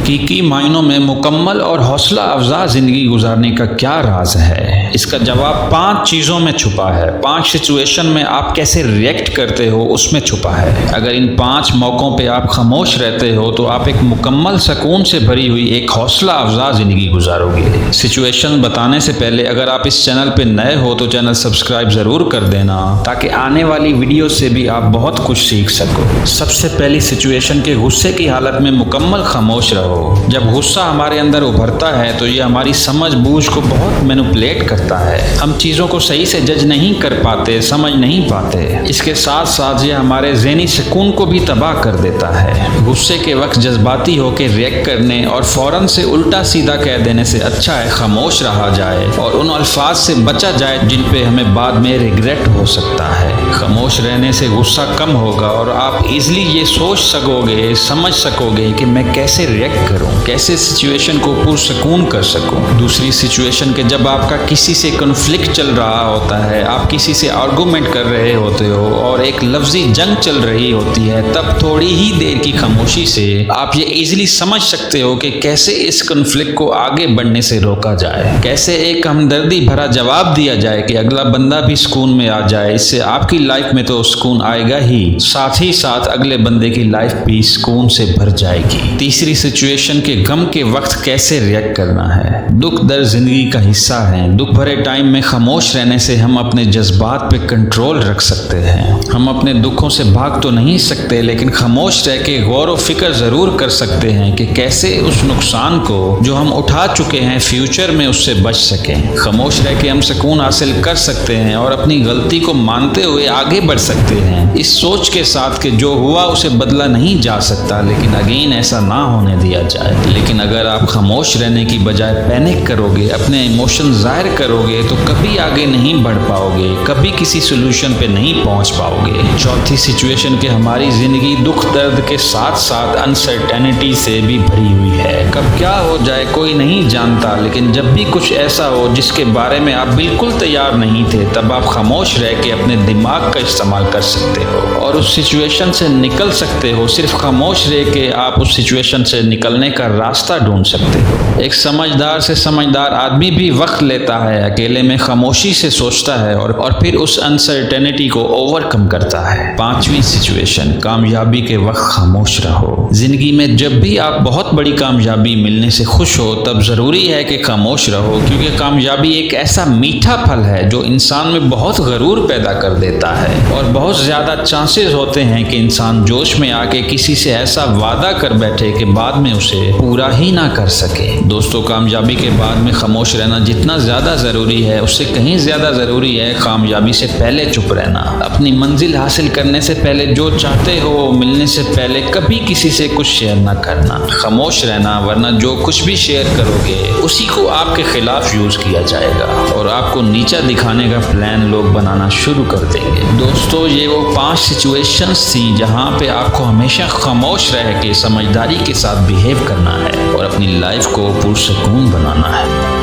हकीकी मायनों में मुकम्मल और हौसला अफजा ज़िंदगी गुजारने का क्या राज है? इसका जवाब 5 चीज़ों में छुपा है। 5 सिचुएशन में आप कैसे रिएक्ट करते हो उसमें छुपा है। अगर इन 5 मौक़ों पे आप खामोश रहते हो तो आप एक मुकम्मल सुकून से भरी हुई एक हौसला अफजा ज़िंदगी गुजारोगे। सिचुएशन बताने से पहले अगर आप इस चैनल पे नए हो तो चैनल सब्सक्राइब ज़रूर कर देना ताकि आने वाली वीडियो से भी आप बहुत कुछ सीख सको। सबसे पहली सिचुएशन के गुस्से की हालत में मुकम्मल खामोश रहो। जब गुस्सा हमारे अंदर उभरता है तो ये हमारी समझ बूझ को बहुत मैनिपुलेट करता है। हम चीज़ों को सही से जज नहीं कर पाते, समझ नहीं पाते। इसके साथ साथ ये हमारे ज़हनी सुकून को भी तबाह कर देता है। गुस्से के वक्त जज्बाती होकर रिएक्ट करने और फ़ौरन से उल्टा सीधा कह देने से अच्छा है खामोश रहा जाए और उन अल्फाज से बचा जाए जिन पे हमें बाद में रिग्रेट हो सकता है। खामोश रहने से गुस्सा कम होगा और आप इजली ये सोच सकोगे, समझ सकोगे कि मैं कैसे रिएक्ट करूं, कैसे सिचुएशन को पुरसुकून कर सकूं। दूसरी सिचुएशन के जब आपका किसी से कॉन्फ्लिक्ट चल रहा होता है, आप किसी से आर्गूमेंट कर रहे होते हो और एक लफ्जी जंग चल रही होती है, तब थोड़ी ही देर की खामोशी से आप ये इजीली समझ सकते हो कि कैसे इस कॉन्फ्लिक्ट को आगे बढ़ने से रोका जाए, कैसे एक हमदर्दी भरा जवाब दिया जाए कि अगला बंदा भी सुकून में आ जाए। इससे आपकी लाइफ में तो सुकून आएगा ही साथ अगले बंदे की लाइफ भी सुकून से भर जाएगी। तीसरी सिचुएशन के गम के वक्त कैसे रिएक्ट करना है। दुख दर्द जिंदगी का हिस्सा है। दुख भरे टाइम में खामोश रहने से हम अपने जज्बात पे कंट्रोल रख सकते हैं। हम अपने दुखों से भाग तो नहीं सकते लेकिन खामोश रह के गौर व फिक्र जरूर कर सकते हैं कि कैसे उस नुकसान को जो हम उठा चुके हैं फ्यूचर में उससे बच सकें। खामोश रह के हम सुकून हासिल कर सकते हैं और अपनी गलती को मानते हुए आगे बढ़ सकते हैं, इस सोच के साथ कि जो हुआ उसे बदला नहीं जा सकता लेकिन अगेन ऐसा ना होने दिया जाए। लेकिन अगर आप खामोश रहने की बजाय पैनिक करोगे, अपने इमोशन जाहिर करोगे तो कभी आगे नहीं बढ़ पाओगे, कभी किसी सोल्यूशन पे नहीं पहुंच पाओगे। चौथी सिचुएशन के हमारी जिंदगी दुख दर्द के साथ साथ अनसर्टेनिटी से भी भरी हुई है। कब क्या हो जाए कोई नहीं जानता, लेकिन जब भी कुछ ऐसा हो जिसके बारे में आप बिल्कुल तैयार नहीं थे तब आप खामोश रह के अपने दिमाग का इस्तेमाल कर सकते हो और उस सिचुएशन से निकल सकते हो। सिर्फ खामोश रह के आप उस सिचुएशन से निकलने का रास्ता ढूंढ सकते हो। एक समझदार से समझदार आदमी भी वक्त लेता है, अकेले में खामोशी से सोचता है और फिर उस अनसर्टेनिटी को ओवरकम करता है। पांचवी सिचुएशन, कामयाबी के वक्त खामोश रहो। जिंदगी में जब भी आप बहुत बड़ी कामयाबी मिलने से खुश हो तब जरूरी है कि खामोश रहो, क्योंकि कामयाबी एक ऐसा मीठा फल है जो इंसान में बहुत गरूर पैदा कर देता है और बहुत ज्यादा चांसेस होते हैं कि इंसान जोश में आके किसी से ऐसा वादा कर बैठे कि बाद में उसे पूरा ही ना कर सके। दोस्तों, कामयाबी के बाद में खामोश रहना जितना ज़्यादा ज़रूरी है उससे कहीं ज़्यादा ज़रूरी है कामयाबी से पहले चुप रहना। अपनी मंजिल हासिल करने से पहले जो चाहते हो मिलने से पहले कभी किसी से कुछ शेयर ना करना, खामोश रहना, वरना जो कुछ भी शेयर करोगे उसी को आपके खिलाफ यूज़ किया जाएगा और आपको नीचा दिखाने का प्लान लोग बनाना शुरू कर देंगे। दोस्तों, ये वो 5 सिचुएशंस थी जहाँ पे आपको हमेशा खामोश रह के समझदारी के साथ बिहेव करना है और अपनी लाइफ को पुरसुकून बनाना है।